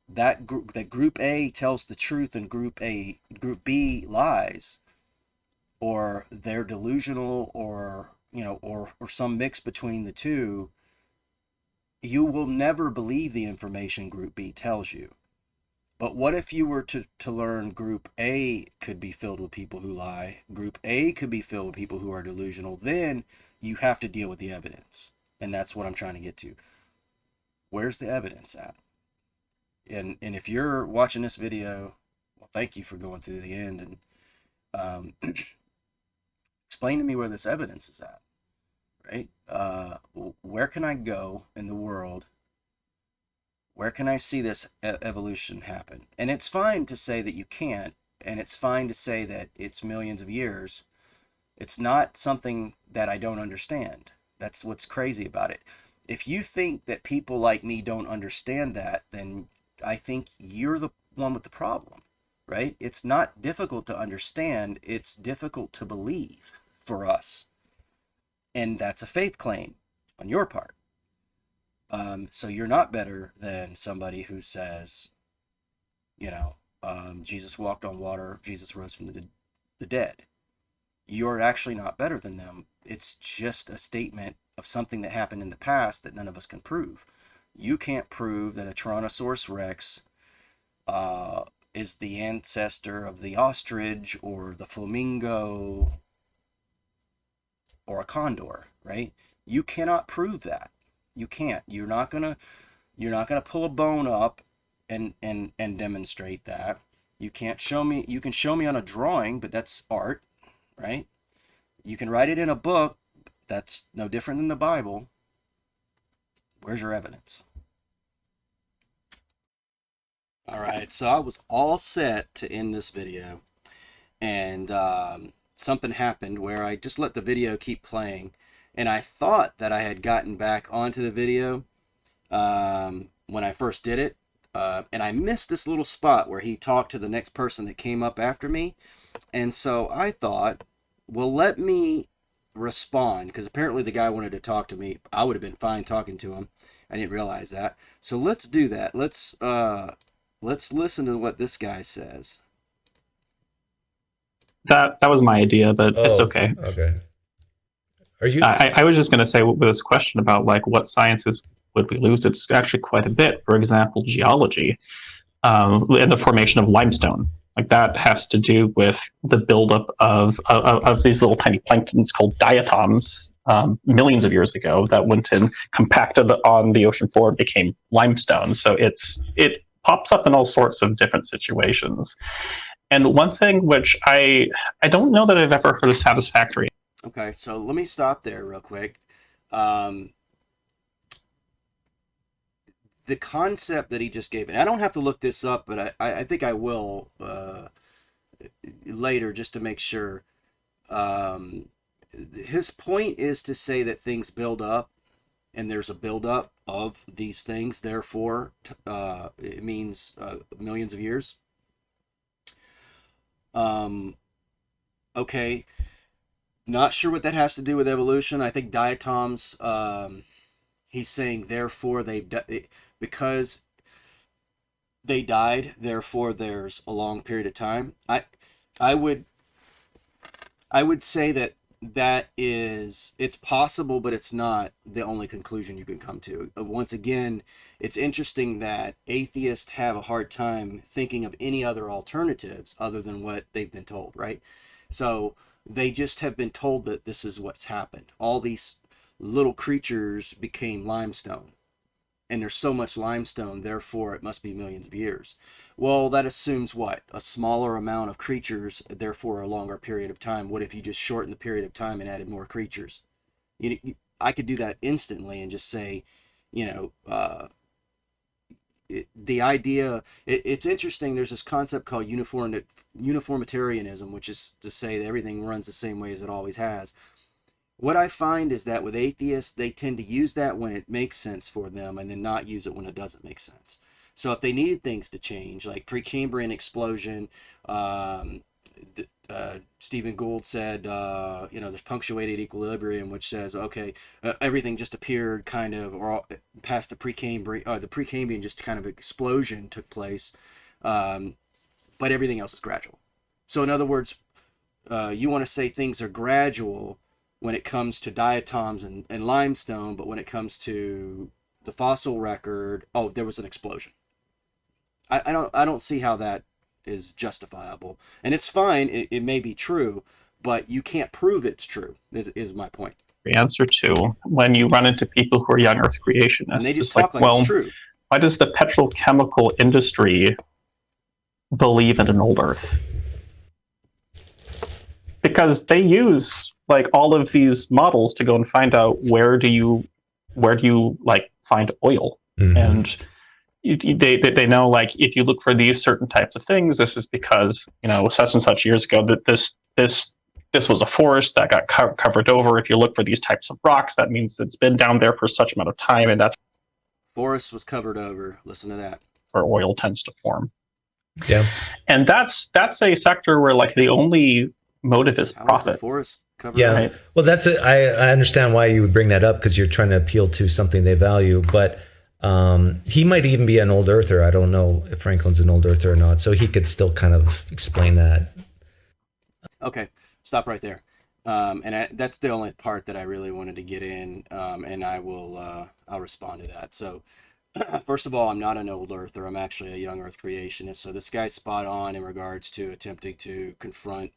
Speaker 1: that group A tells the truth and group B lies, or they're delusional, or some mix between the two, you will never believe the information group B tells you. But what if you were to learn group A could be filled with people who lie, group A could be filled with people who are delusional? Then you have to deal with the evidence. And that's what I'm trying to get to. Where's the evidence at? And if you're watching this video, well, thank you for going through the end, and explain to me where this evidence is at, right? Where can I go in the world? Where can I see this evolution happen? And it's fine to say that you can't, and it's fine to say that it's millions of years. It's not something that I don't understand. That's what's crazy about it. If you think that people like me don't understand that, then I think you're the one with the problem, right? It's not difficult to understand. It's difficult to believe for us. And that's a faith claim on your part. So you're not better than somebody who says, Jesus walked on water, Jesus rose from the dead. You're actually not better than them. It's just a statement of something that happened in the past that none of us can prove. You can't prove that a Tyrannosaurus Rex is the ancestor of the ostrich or the flamingo or a condor, right? You cannot prove that. You can't. You're not gonna pull a bone up and demonstrate that. You can't show me. You can show me on a drawing, but that's art, right? You can write it in a book. That's no different than the Bible. Where's your evidence? All right, so I was all set to end this video, and something happened where I just let the video keep playing, and I thought that I had gotten back onto the video when I first did it, and I missed this little spot where he talked to the next person that came up after me, and so I thought, well, let me respond, because apparently the guy wanted to talk to me. I would have been fine talking to him. I didn't realize that. So let's do that. Let's listen to what this guy says.
Speaker 3: That was my idea, but it's
Speaker 2: Oh,
Speaker 3: okay.
Speaker 2: okay. Are you?
Speaker 3: I was just going to say with this question about like what sciences would we lose? It's actually quite a bit. For example, geology and the formation of limestone. Like that has to do with the buildup of these little tiny planktons called diatoms millions of years ago that went and compacted on the ocean floor and became limestone. So it pops up in all sorts of different situations. And one thing which I don't know that I've ever heard a satisfactory.
Speaker 1: Okay, so let me stop there real quick. Um, the concept that he just gave, and I don't have to look this up, but I think I will later just to make sure. Um, his point is to say that things build up, and there's a buildup of these things. Therefore, it means millions of years. Um, okay, not sure what that has to do with evolution. I think diatoms. He's saying therefore because they died. Therefore, there's a long period of time. I would I would say that it's possible, but it's not the only conclusion you can come to. Once again, it's interesting that atheists have a hard time thinking of any other alternatives other than what they've been told, right? So they just have been told that this is what's happened. All these little creatures became limestone, and there's so much limestone, therefore it must be millions of years. Well, that assumes what? A smaller amount of creatures, therefore a longer period of time. What if you just shortened the period of time and added more creatures? I could do that instantly and just say, you know, the idea. It's interesting. There's this concept called uniformitarianism, which is to say that everything runs the same way as it always has. What I find is that with atheists, they tend to use that when it makes sense for them and then not use it when it doesn't make sense. So if they needed things to change, like Precambrian explosion, um, Stephen Gould said, there's punctuated equilibrium, which says, okay, everything just appeared kind of, or past the Precambrian just kind of explosion took place, but everything else is gradual. So in other words, you want to say things are gradual when it comes to diatoms and limestone, but when it comes to the fossil record, oh, there was an explosion. I don't see how that is justifiable, and it's fine. It may be true, but you can't prove it's true. Is my point.
Speaker 3: The answer to when you run into people who are young Earth creationists.
Speaker 1: And they just
Speaker 3: It's
Speaker 1: talk
Speaker 3: like,
Speaker 1: like
Speaker 3: well,
Speaker 1: it's true.
Speaker 3: why does the petrochemical industry believe in an old Earth? Because they use like all of these models to go and find out where do you like find oil.
Speaker 2: Mhm.
Speaker 3: And they know like if you look for these certain types of things, this is because such and such years ago that this was a forest that got covered over. If you look for these types of rocks, that means it's been down there for such amount of time, and that's
Speaker 1: Forest was covered over. Listen to that.
Speaker 3: where oil tends to form.
Speaker 2: Yeah.
Speaker 3: And that's a sector where like the only motive is
Speaker 1: How was the
Speaker 3: profit.
Speaker 1: forest covered
Speaker 2: Yeah.
Speaker 1: over?
Speaker 3: Right.
Speaker 2: Well, that's it. I understand why you would bring that up because you're trying to appeal to something they value. But he might even be an old earther. I don't know if Franklin's an old earther or not. So he could still kind of explain that.
Speaker 1: Okay, stop right there. That's the only part that I really wanted to get in, and I'll respond to that. So, first of all, I'm not an old earther. I'm actually a young Earth creationist. So this guy's spot on in regards to attempting to confront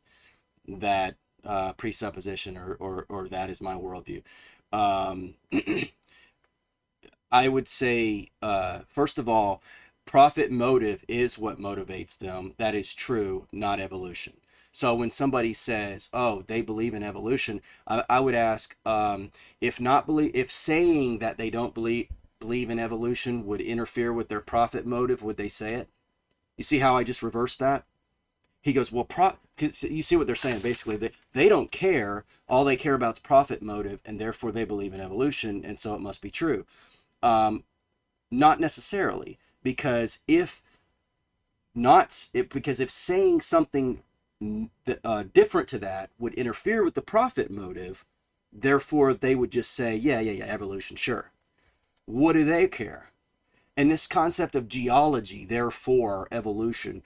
Speaker 1: that presupposition, or that is my worldview. Um, I would say, first of all, profit motive is what motivates them. That is true, not evolution. So when somebody says, "Oh, they believe in evolution," I would ask, if saying that they don't believe in evolution would interfere with their profit motive, would they say it? You see how I just reversed that? He goes, well, cause you see what they're saying basically. They don't care. All they care about is profit motive, and therefore they believe in evolution, and so it must be true. Not necessarily, because if saying something different to that would interfere with the profit motive, therefore they would just say, yeah, evolution, sure. What do they care? And this concept of geology, therefore evolution,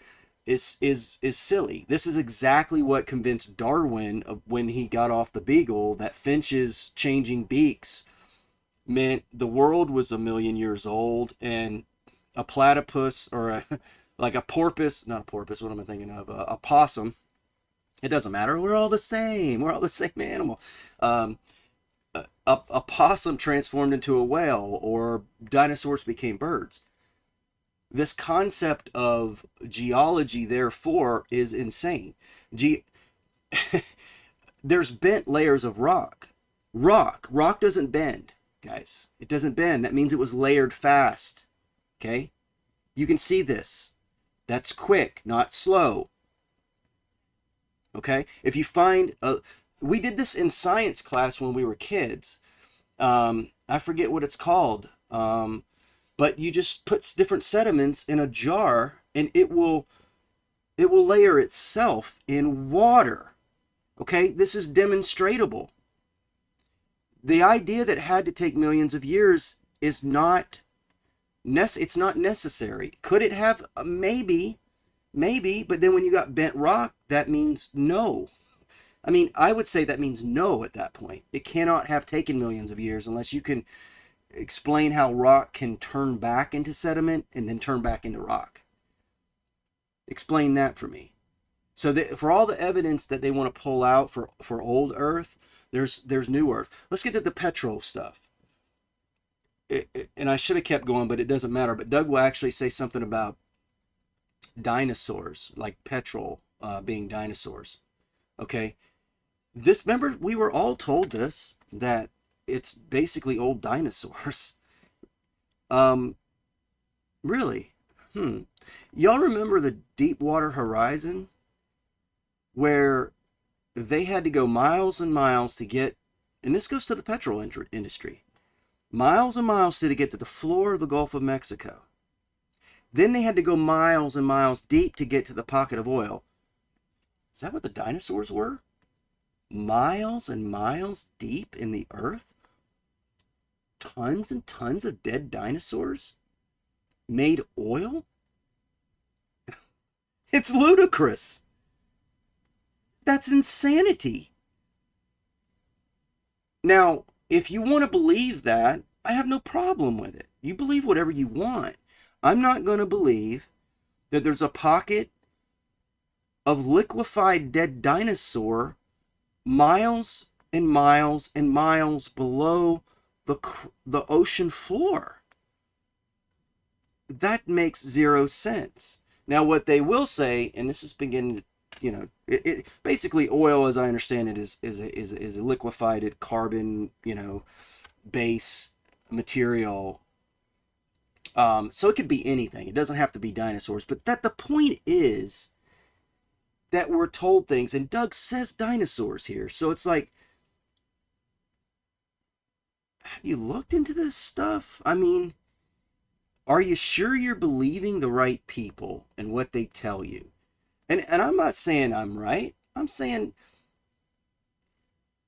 Speaker 1: is silly. This is exactly what convinced Darwin of when he got off the Beagle that finches changing beaks meant the world was a million years old, and a platypus or like a porpoise, not a porpoise, what am I thinking of? A possum. It doesn't matter. We're all the same. We're all the same animal. A possum transformed into a whale, or dinosaurs became birds. This concept of geology, therefore, is insane. There's bent layers of rock. Rock doesn't bend, guys. It doesn't bend. That means it was layered fast. Okay? You can see this. That's quick, not slow. Okay? If you find we did this in science class when we were kids. I forget what it's called. But you just put different sediments in a jar, and it will layer itself in water. Okay? This is demonstratable. The idea that it had to take millions of years is not it's not necessary. Could it have? Maybe, but then when you got bent rock, that means no. I mean, I would say that means no at that point. It cannot have taken millions of years unless you can explain how rock can turn back into sediment and then turn back into rock. Explain that for me. So for all the evidence that they want to pull out for old Earth, there's new Earth. Let's get to the petrol stuff. And I should have kept going, but it doesn't matter. But Doug will actually say something about dinosaurs, like petrol being dinosaurs. Okay? Remember, we were all told this, that it's basically old dinosaurs. Really? Y'all remember the Deepwater Horizon? Where they had to go miles and miles to get, and this goes to the petrol industry, miles and miles to get to the floor of the Gulf of Mexico. Then they had to go miles and miles deep to get to the pocket of oil. Is that what the dinosaurs were? Miles and miles deep in the earth? Tons and tons of dead dinosaurs made oil? It's ludicrous. That's insanity. Now, if you want to believe that, I have no problem with it. You believe whatever you want. I'm not going to believe that there's a pocket of liquefied dead dinosaur miles and miles and miles below the ocean floor. That makes zero sense. Now, what they will say, and this is beginning to, basically oil, as I understand it, is a liquefied carbon, base material. So it could be anything. It doesn't have to be dinosaurs. But the point is that we're told things, and Doug says dinosaurs here. So it's like, have you looked into this stuff? I mean, are you sure you're believing the right people and what they tell you? And I'm not saying I'm right. I'm saying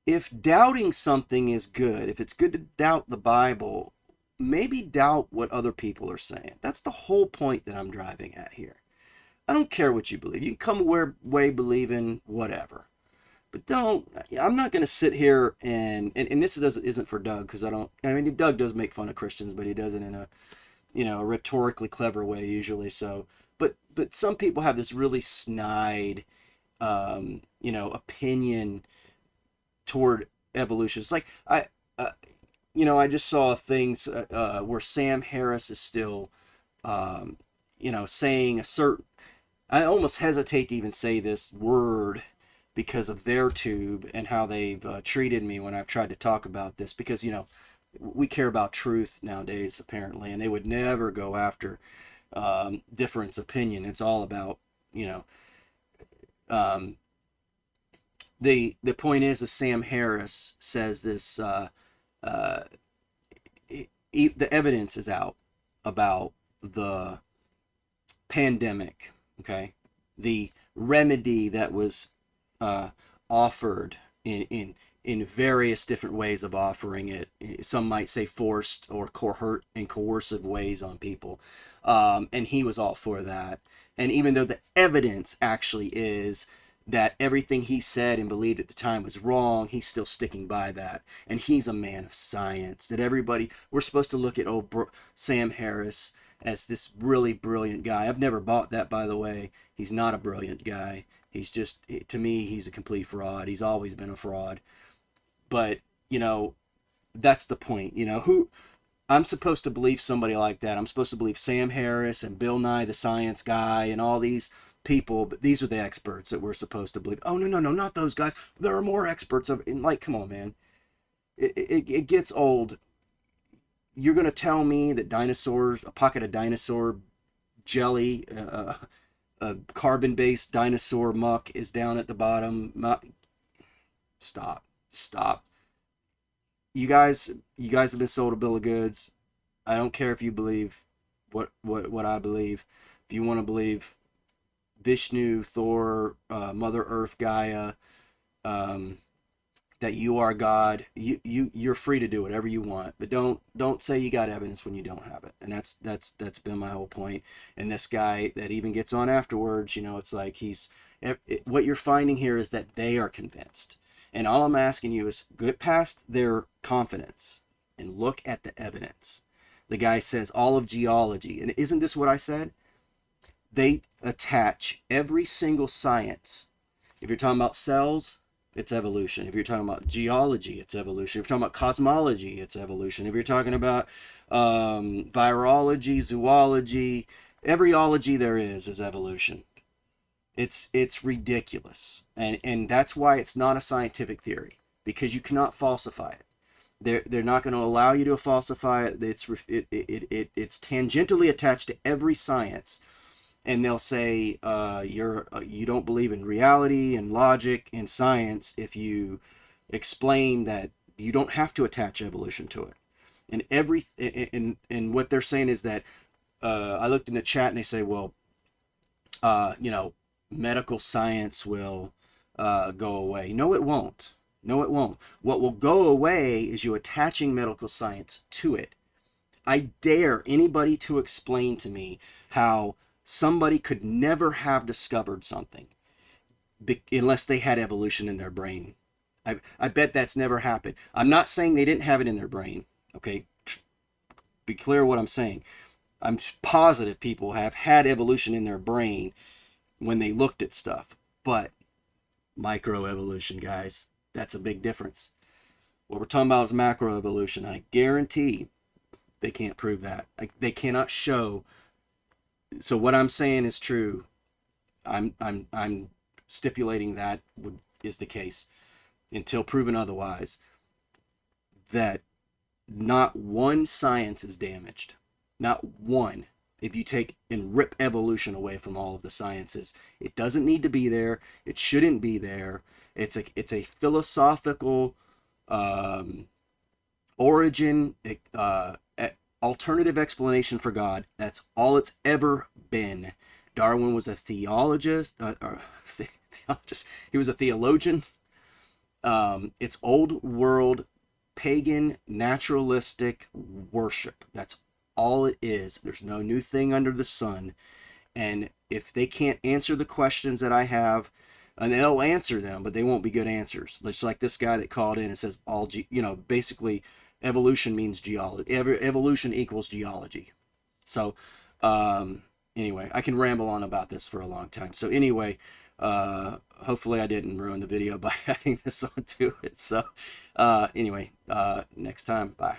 Speaker 1: if doubting something is good, if it's good to doubt the Bible, maybe doubt what other people are saying. That's the whole point that I'm driving at here. I don't care what you believe. You can come away believing whatever. But I'm not going to sit here and this isn't for Doug, because Doug does make fun of Christians, but he does it in a rhetorically clever way usually. So, but some people have this really snide, opinion toward evolution. It's like, I just saw things where Sam Harris is still, saying a certain, I almost hesitate to even say this word because of their tube and how they've treated me when I've tried to talk about this, because, we care about truth nowadays, apparently, and they would never go after difference opinion. It's all about, you know, um, the point is Sam Harris says this. Uh, the evidence is out about the pandemic. Okay, the remedy that was uh, offered in various different ways of offering it. Some might say forced or coercive ways on people, and he was all for that. And even though the evidence actually is that everything he said and believed at the time was wrong, he's still sticking by that. And he's a man of science. That everybody, we're supposed to look at Sam Harris as this really brilliant guy. I've never bought that, by the way. He's not a brilliant guy. He's just, to me, he's a complete fraud. He's always been a fraud. But, you know, that's the point. You know, who I'm supposed to believe somebody like that. I'm supposed to believe Sam Harris and Bill Nye, the science guy, and all these people, but these are the experts that we're supposed to believe. Oh, no, not those guys. There are more experts. Like, come on, man. It gets old. You're going to tell me that dinosaurs, a pocket of dinosaur jelly, a carbon-based dinosaur muck is down at the bottom. Stop. You guys have been sold a bill of goods. I don't care if you believe what I believe. If you want to believe Vishnu, Thor, Mother Earth, Gaia, that you are God, you're free to do whatever you want, but don't say you got evidence when you don't have it. And that's been my whole point. And this guy that even gets on afterwards, you know, it's like what you're finding here is that they are convinced. And all I'm asking you is get past their confidence and look at the evidence. The guy says all of geology, and isn't this what I said? They attach every single science. If you're talking about cells, it's evolution. If you're talking about geology, it's evolution. If you're talking about cosmology, it's evolution. If you're talking about virology, zoology, every ology there is evolution. It's ridiculous, and that's why it's not a scientific theory, because you cannot falsify it. They're not going to allow you to falsify it. It's tangentially attached to every science, and they'll say you don't believe in reality and logic and science if you explain that you don't have to attach evolution to it. And what they're saying is that I looked in the chat and they say, well, you know, medical science will go away. No, it won't. No, it won't. What will go away is you attaching medical science to it. I dare anybody to explain to me how somebody could never have discovered something unless they had evolution in their brain. I bet that's never happened. I'm not saying they didn't have it in their brain. Okay, be clear what I'm saying. I'm positive people have had evolution in their brain when they looked at stuff. But microevolution, guys, that's a big difference. What we're talking about is macroevolution. I guarantee they can't prove that. They cannot show. So what I'm saying is true. I'm stipulating that is the case until proven otherwise. That not one science is damaged. Not one. If you take and rip evolution away from all of the sciences, it doesn't need to be there. It shouldn't be there. It's a philosophical origin, alternative explanation for God. That's all it's ever been. Darwin was a theologist. He was a theologian. It's old world, pagan, naturalistic worship. That's all it is. There's no new thing under the sun. And if they can't answer the questions that I have, and they'll answer them, but they won't be good answers. Just like this guy that called in and says basically evolution means geology. Evolution equals geology. So anyway, I can ramble on about this for a long time. So anyway, hopefully I didn't ruin the video by adding this onto it. So anyway, next time, bye.